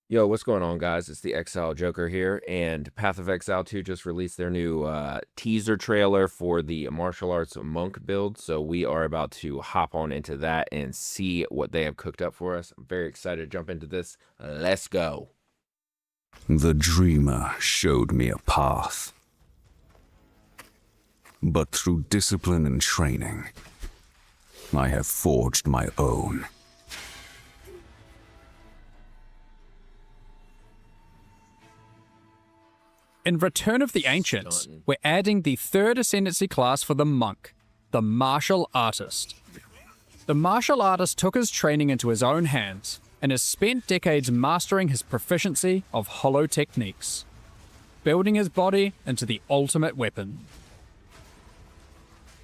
Yo, what's going on, guys? It's the Exile Joker here, and Path of Exile 2 just released their new teaser trailer for the martial arts monk build, so we are about to hop on into that and see what they have cooked up for us. I'm very excited to jump into this. Let's go. The dreamer showed me a path. But through discipline and training, I have forged my own. In Return of the Ancients, we're adding the third Ascendancy class for the Monk, the Martial Artist. The Martial Artist took his training into his own hands and has spent decades mastering his proficiency of hollow techniques, building his body into the ultimate weapon.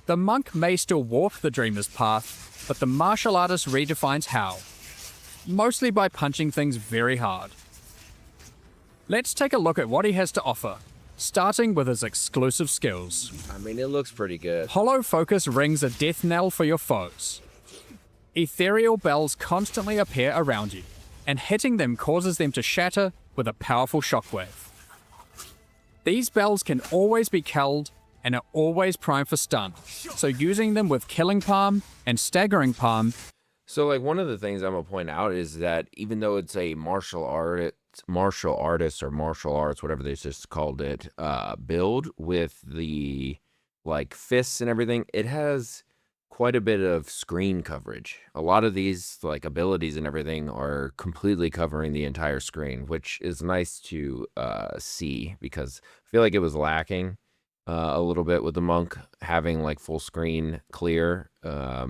The Monk may still walk the Dreamer's path, but the Martial Artist redefines how, mostly by punching things very hard. Let's take a look at what he has to offer, starting with his exclusive skills. I mean, it looks pretty good. Hollow Focus rings a death knell for your foes. Ethereal bells constantly appear around you, and hitting them causes them to shatter with a powerful shockwave. These bells can always be killed and are always primed for stun, so using them with Killing Palm and Staggering Palm. So, like, one of the things I'm gonna point out is that even though it's a martial artist or martial arts, whatever they just called it, build with the like fists and everything, it has quite a bit of screen coverage. A lot of these like abilities and everything are completely covering the entire screen, which is nice to see, because I feel like it was lacking a little bit with the monk having like full screen clear. I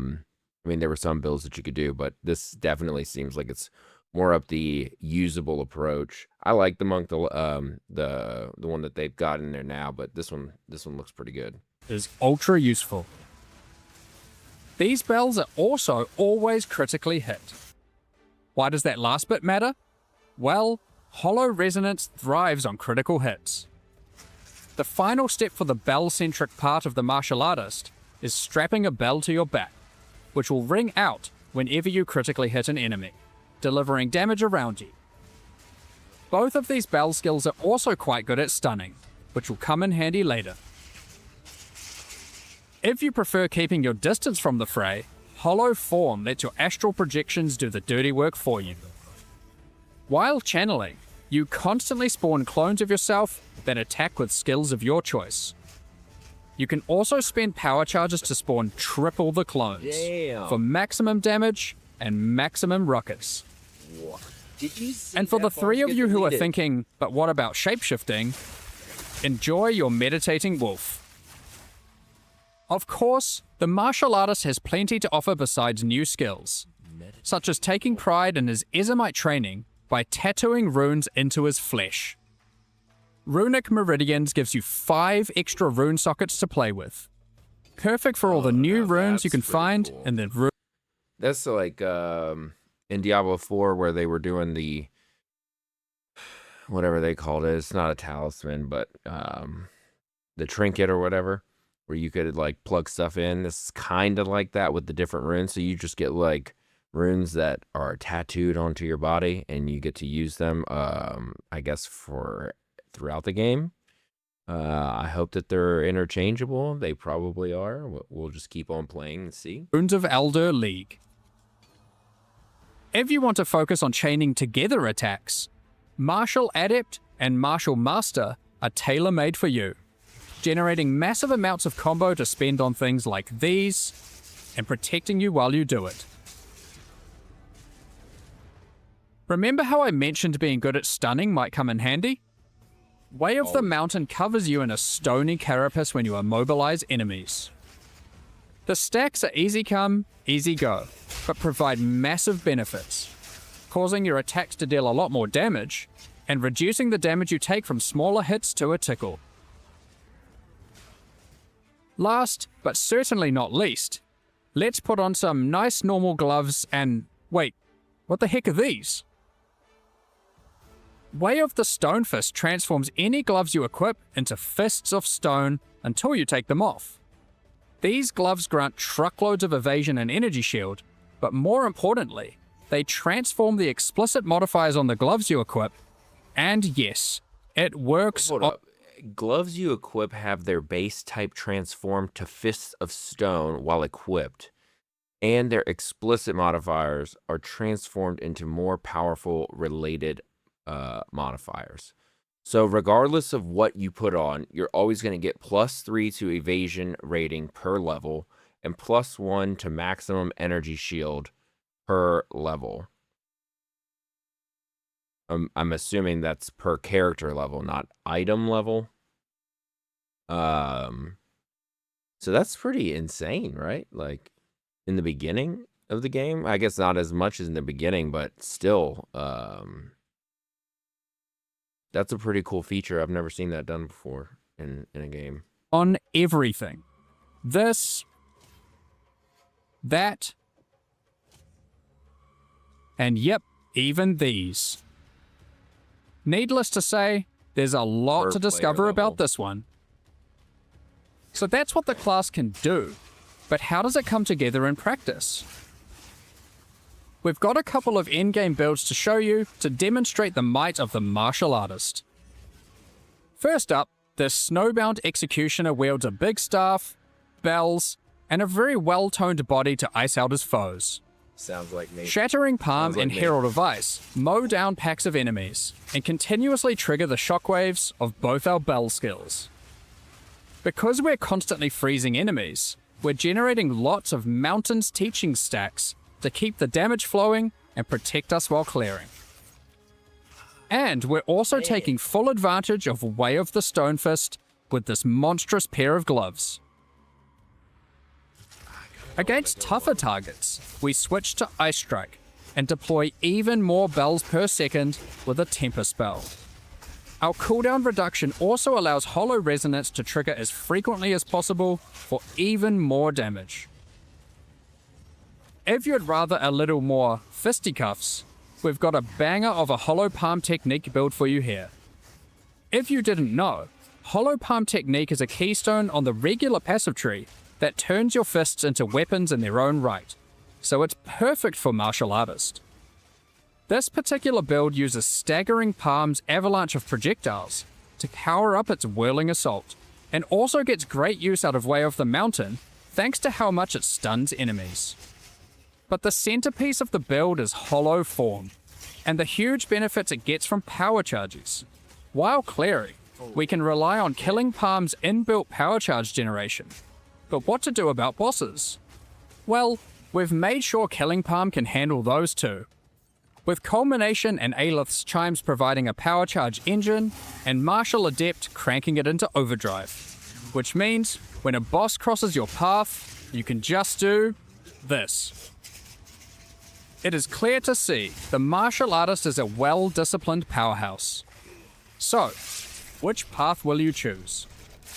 mean, there were some builds that you could do, but this definitely seems like it's more up the usable approach. I like the monk, the one that they've got in there now, but this one looks pretty good. Is ultra useful. These bells are also always critically hit. Why does that last bit matter? Well, Hollow Resonance thrives on critical hits. The final step for the bell-centric part of the martial artist is strapping a bell to your back, which will ring out whenever you critically hit an enemy, delivering damage around you. Both of these bell skills are also quite good at stunning, which will come in handy later. If you prefer keeping your distance from the fray, Hollow Form lets your astral projections do the dirty work for you. While channeling, you constantly spawn clones of yourself that attack with skills of your choice. You can also spend power charges to spawn triple the clones for maximum damage and maximum ruckus. Did you see And for the that three boss of get you who are deleted? thinking, but what about shapeshifting? Enjoy your meditating wolf. Of course, the martial artist has plenty to offer besides new skills, such as taking pride in his Ezomite training by tattooing runes into his flesh. Runic Meridians gives you 5 extra rune sockets to play with. Perfect for all the new now runes you that's can pretty find cool. in the rune. That's like in Diablo 4 where they were doing the whatever they called it. It's not a talisman, but the trinket or whatever, where you could like plug stuff in. This is kind of like that with the different runes. So you just get like runes that are tattooed onto your body, and you get to use them, I guess, for throughout the game. I hope that they're interchangeable. They probably are. We'll just keep on playing and see. Runes of Elder League. If you want to focus on chaining together attacks, Martial Adept and Martial Master are tailor-made for you, generating massive amounts of combo to spend on things like these, and protecting you while you do it. Remember how I mentioned being good at stunning might come in handy? Way of the Mountain covers you in a stony carapace when you immobilize enemies. The stacks are easy come, easy go, but provide massive benefits, causing your attacks to deal a lot more damage, and reducing the damage you take from smaller hits to a tickle. Last, but certainly not least, let's put on some nice normal gloves and... wait, what the heck are these? Way of the Stonefist transforms any gloves you equip into fists of stone until you take them off. These gloves grant truckloads of evasion and energy shield, but more importantly, they transform the explicit modifiers on the gloves you equip, and yes, it works. Hold up. Gloves you equip have their base type transformed to Fists of Stone while equipped, and their explicit modifiers are transformed into more powerful related modifiers. So regardless of what you put on, you're always going to get +3 to evasion rating per level and +1 to maximum energy shield per level. I'm assuming that's per character level, not item level. So that's pretty insane, right? Like in the beginning of the game, I guess not as much as in the beginning, but still, that's a pretty cool feature. I've never seen that done before in a game. On everything. This, that, and yep, even these. Needless to say, there's a lot Per to player discover level. about this one. So that's what the class can do, but how does it come together in practice? We've got a couple of endgame builds to show you to demonstrate the might of the martial artist. First up, the snowbound executioner wields a big staff, bells, and a very well-toned body to ice out his foes. Sounds like me. Shattering Palm Sounds like and me. Herald of Ice mow down packs of enemies and continuously trigger the shockwaves of both our bell skills. Because we're constantly freezing enemies, we're generating lots of Mountains teaching stacks to keep the damage flowing and protect us while clearing. And we're also taking full advantage of Way of the Stonefist with this monstrous pair of gloves. Against tougher targets, we switch to Ice Strike and deploy even more bells per second with a Temper spell. Our cooldown reduction also allows Hollow Resonance to trigger as frequently as possible for even more damage. If you'd rather a little more fisticuffs, we've got a banger of a Hollow Palm technique build for you here. If you didn't know, Hollow Palm technique is a keystone on the regular passive tree that turns your fists into weapons in their own right, so it's perfect for martial artists. This particular build uses Staggering Palm's avalanche of projectiles to power up its whirling assault, and also gets great use out of Way of the Mountain thanks to how much it stuns enemies. But the centerpiece of the build is Hollow Form, and the huge benefits it gets from power charges. While clearing, we can rely on Killing Palm's inbuilt power charge generation. But what to do about bosses? Well, we've made sure Killing Palm can handle those too. With Culmination and Aelith's Chimes providing a power charge engine, and Martial Adept cranking it into overdrive. Which means, when a boss crosses your path, you can just do this. It is clear to see the martial artist is a well-disciplined powerhouse. So, which path will you choose?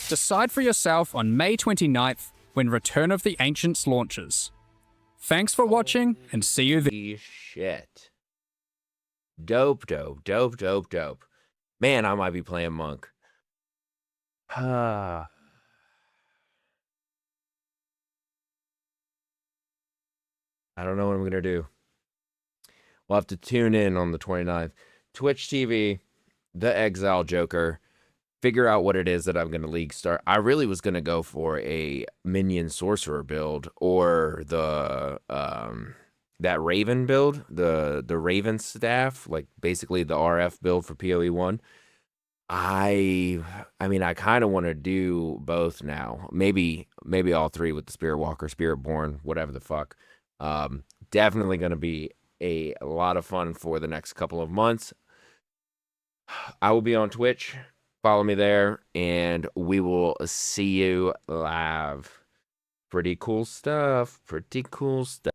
Decide for yourself on May 29th when Return of the Ancients launches. Thanks for watching, and see you then. Holy shit. Dope, dope, dope, dope, dope. Man, I might be playing Monk. I don't know what I'm going to do. We'll have to tune in on the 29th. Twitch TV, The Exile Joker. Figure out what it is that I'm going to league start. I really was going to go for a Minion Sorcerer build, or the that Raven build, the Raven staff, like basically the RF build for POE1. I mean, I kind of want to do both now. Maybe all three with the Spirit Walker, Spiritborn, whatever the fuck. Definitely going to be a lot of fun for the next couple of months. I will be on Twitch. Follow me there, and we will see you live. Pretty cool stuff. Pretty cool stuff.